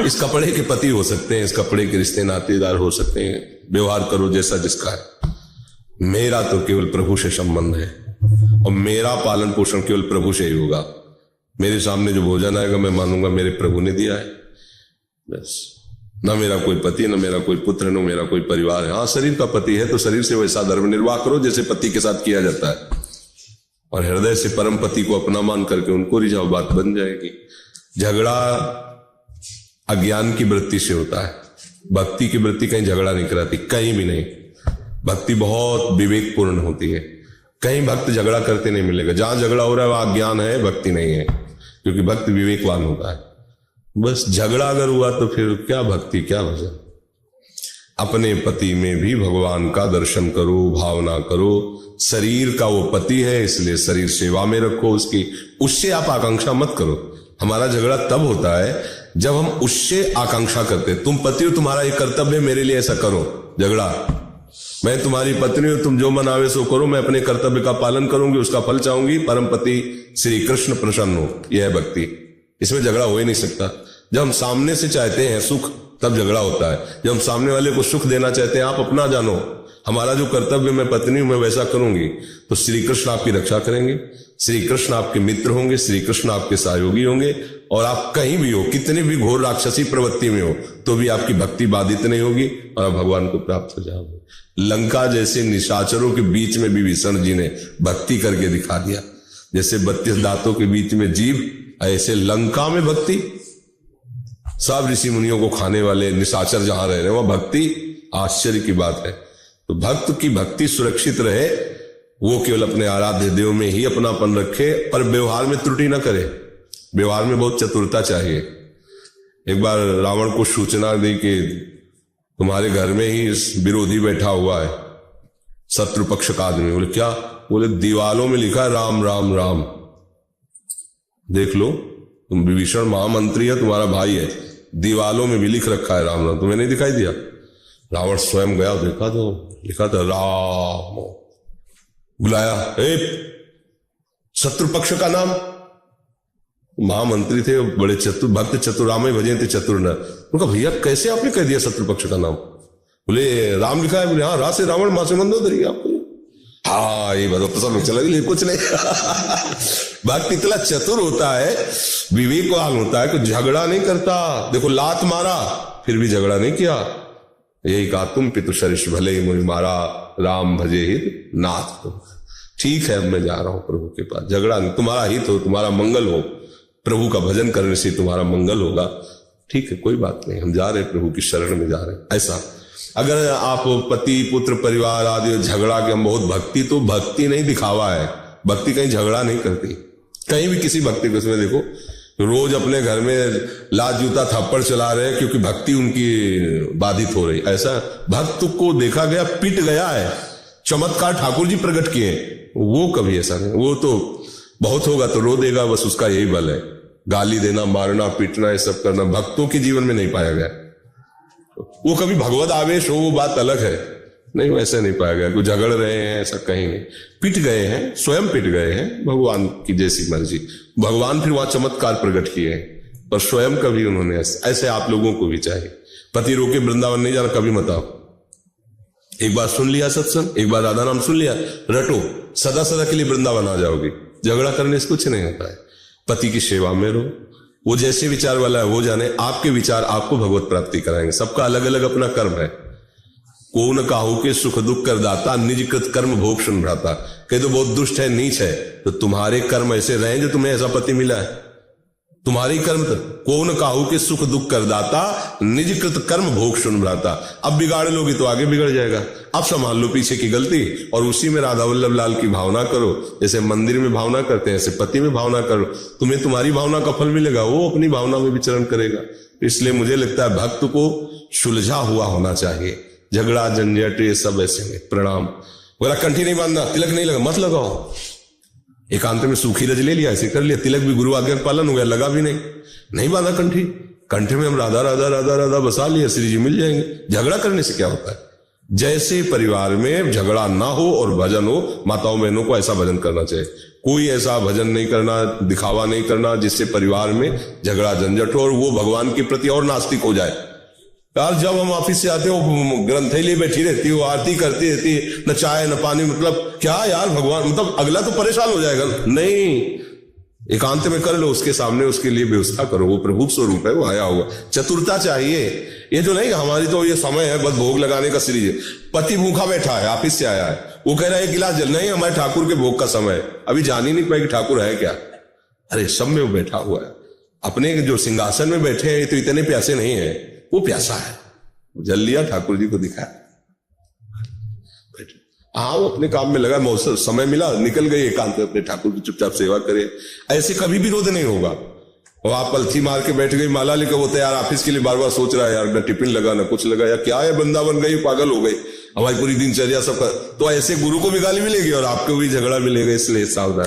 इस कपड़े के पति हो सकते हैं, इस कपड़े के रिश्ते नातेदार हो सकते हैं, व्यवहार करो जैसा जिसका है। मेरा तो केवल प्रभु से संबंध है और मेरा पालन पोषण केवल प्रभु से ही होगा। मेरे सामने जो भोजन आएगा मैं मानूंगा मेरे प्रभु ने दिया है, बस। ना मेरा कोई पति, ना मेरा कोई पुत्र, ना मेरा कोई परिवार है। हाँ, शरीर का पति है तो शरीर से वैसा धर्म निर्वाह करो जैसे पति के साथ किया जाता है, और हृदय से परम पति को अपना मान करके उनको रिझाओ, बात बन जाएगी। झगड़ा अज्ञान की वृत्ति से होता है, भक्ति की वृत्ति कहीं झगड़ा नहीं कराती, कहीं भी नहीं। भक्ति बहुत विवेकपूर्ण होती है, कहीं भक्त झगड़ा करते नहीं मिलेगा। जहां झगड़ा हो रहा है वहां ज्ञान है, भक्ति नहीं है, क्योंकि भक्त विवेकवान होता है। बस झगड़ा अगर हुआ तो फिर क्या भक्ति, क्या भजन। अपने पति में भी भगवान का दर्शन करो, भावना करो। शरीर का वो पति है इसलिए शरीर सेवा में रखो उसकी, उससे आप आकांक्षा मत करो। हमारा झगड़ा तब होता है जब हम उससे आकांक्षा करते। तुम पति हो, तुम्हारा ये कर्तव्य है मेरे लिए ऐसा करो। झगड़ा, मैं तुम्हारी पत्नी हूं, तुम जो मनावे सो करो, मैं अपने कर्तव्य का पालन करूंगी, उसका फल चाहूंगी, परम पति श्री कृष्ण प्रसन्न हो। यह है भक्ति, इसमें झगड़ा हो ही नहीं सकता। जब हम सामने से चाहते हैं सुख तब झगड़ा होता है। जब हम सामने वाले को सुख देना चाहते हैं, आप अपना जानो, हमारा जो कर्तव्य मैं पत्नी हूं मैं वैसा करूंगी, तो श्री कृष्ण आपकी रक्षा करेंगे, श्री कृष्ण आपके मित्र होंगे, श्री कृष्ण आपके सहयोगी होंगे, और आप कहीं भी हो, कितनी भी घोर राक्षसी प्रवृत्ति में हो, तो भी आपकी भक्ति बाधित नहीं होगी और आप भगवान को प्राप्त हो जाओगे। लंका जैसे निशाचरों के बीच में भी विष्णु जी ने भक्ति करके दिखा दिया। जैसे 32 दांतों के बीच में जीव, ऐसे लंका में भक्ति। सब ऋषि मुनियों को खाने वाले निशाचर जहां रह रहे हैं वहां भक्ति, आश्चर्य की बात है। तो भक्त की भक्ति सुरक्षित रहे, वो केवल अपने आराध्य देव में ही अपनापन रखे, पर व्यवहार में त्रुटि न करे। व्यवहार में बहुत चतुरता चाहिए। एक बार रावण को सूचना दी कि तुम्हारे घर में ही विरोधी बैठा हुआ है, शत्रु पक्ष का आदमी। बोले क्या? बोले दीवालों में लिखा है राम राम राम, देख लो, तुम विभीषण महामंत्री है, तुम्हारा भाई है, दीवालों में भी लिख रखा है राम राम, तुम्हें नहीं दिखाई दिया? रावण स्वयं गया, देखा तो लिखा था राम। बुलाया, ए शत्रु पक्ष का नाम। महामंत्री थे, बड़े चतुर भक्त, चतुरामय भजे थे चतुर न। उनका भैया कैसे आपने कह दिया शत्रु पक्ष का नाम? बोले राम लिखा है। बोले हाँ, रा से रावण, मां से मंदोदरी। आपको हाँ ये बताओ, पसंद चला गया कुछ नहीं। भक्त इतना चतुर होता है, विवेकवान होता है कि झगड़ा नहीं करता। देखो लात मारा फिर भी झगड़ा नहीं किया, यही कहा तुम पितु सरिष भले ही मुझे मारा, राम भजे हित नाथ तुम। ठीक है, अब मैं जा रहा हूं प्रभु के पास, झगड़ा नहीं, तुम्हारा हित हो, तुम्हारा मंगल हो, प्रभु का भजन करने से तुम्हारा मंगल होगा। ठीक है, कोई बात नहीं, हम जा रहे हैं प्रभु की शरण में जा रहे हैं। ऐसा अगर आप पति पुत्र परिवार आदि झगड़ा के हम बहुत भक्ति, तो भक्ति नहीं दिखावा है। भक्ति कहीं झगड़ा नहीं करती, कहीं भी किसी भक्ति को। उसमें देखो रोज अपने घर में लात जूता थप्पड़ चला रहे हैं क्योंकि भक्ति उनकी बाधित हो रही। ऐसा भक्त को देखा गया पिट गया है, चमत्कार ठाकुर जी प्रकट किए, वो कभी ऐसा नहीं। वो तो बहुत होगा तो रो देगा, बस उसका यही बल है। गाली देना, मारना, पीटना, ये सब करना भक्तों के जीवन में नहीं पाया गया। वो कभी भगवत आवेश हो वो बात अलग है, नहीं वैसे नहीं पाया गया। कोई झगड़ रहे हैं ऐसा कहीं नहीं, पिट गए हैं, स्वयं पिट गए हैं, भगवान की जैसी मर्जी। भगवान फिर वहां चमत्कार प्रकट किए हैं, पर स्वयं कभी उन्होंने ऐसे आप लोगों को भी चाहिए। पति रोके वृंदावन नहीं जाना, कभी मत आओ। एक बार सुन लिया सत्संग, एक बार राधा नाम सुन लिया, रटो, सदा सदा के लिए वृंदावन आ जाओगे। झगड़ा करने से कुछ नहीं होता है। पति की सेवा में रहो, वो जैसे विचार वाला है वो जाने, आपके विचार आपको भगवत प्राप्ति कराएंगे। सबका अलग अलग अपना कर्म है। को न काहू के सुख दुख कर दाता, निज कृत कर्म भोग सुन भ्राता। कहीं तो बहुत दुष्ट है, नीच है, तो तुम्हारे कर्म ऐसे रहे जो तुम्हें ऐसा पति मिला है। तुम्हारी कर्म को न काहू के सुख दुख कर दाता, निज कृत कर्म भोग सुन भ्राता। अब बिगाड़ लोगी तो आगे बिगड़ जाएगा। अब संभाल लो पीछे की गलती और उसी में राधा वल्लभ लाल की भावना करो। जैसे मंदिर में भावना करते हैं ऐसे पति में भावना करो, तुम्हें तुम्हारी भावना का फल मिलेगा, वो अपनी भावना में विचरण करेगा। इसलिए मुझे लगता है भक्त को सुलझा हुआ होना चाहिए। झगड़ा झंझट ये सब ऐसे नहीं। प्रणाम बोला, कंठी नहीं बांधना, तिलक नहीं लगा, मत लगाओ। एकांत में सूखी रज ले लिया, ऐसे कर लिया, तिलक भी गुरु आज्ञा पालन हो गया, लगा भी नहीं बांधा कंठी। कंठे में हम राधा राधा राधा राधा बसा लिया, श्री जी मिल जाएंगे। झगड़ा करने से क्या होता है? जैसे परिवार में झगड़ा ना हो और भजन हो, माताओं बहनों को ऐसा भजन करना चाहिए। कोई ऐसा भजन नहीं करना, दिखावा नहीं करना जिससे परिवार में झगड़ा झंझट हो और वो भगवान के प्रति और नास्तिक हो जाए। यार जब हम ऑफिस से आते हो ग्रंथी लिए बैठी रहती हो, आरती करती रहती है, न चाय न पानी, मतलब क्या यार भगवान, मतलब अगला तो परेशान हो जाएगा। नहीं, एकांत में कर लो, उसके सामने उसके लिए व्यवस्था करो, वो प्रभु स्वरूप है, वो आया हुआ। चतुरता चाहिए, ये जो नहीं हमारी तो ये समय है बस भोग लगाने का सीरीज है। पति भूखा बैठा है, ऑफिस से आया है, वो कह रहा है एक गिलास जल, नहीं हमारे ठाकुर के भोग का समय है, अभी जान ही नहीं पाए कि ठाकुर है क्या। अरे सब में वो बैठा हुआ है, अपने जो सिंहासन में बैठे हैं तो इतने प्यासे नहीं है, वो प्यासा है, जल लिया, ठाकुर जी को दिखाया। हाँ वो अपने काम में लगा, मौसम समय मिला निकल गए एकांत में अपने ठाकुर की चुपचाप सेवा करे। ऐसे कभी विरोध नहीं होगा। और आप पलथी मार के बैठ गई, माला लेकर, वो तो यार ऑफिस के लिए बार बार सोच रहा है यार, न टिफिन लगा न कुछ लगा, या क्या है वृंदावन गई पागल हो गई, हमारी पूरी दिनचर्या सबका, तो ऐसे गुरु को भी गाली मिलेगी और आपको भी झगड़ा मिलेगा, इसलिए सावधान।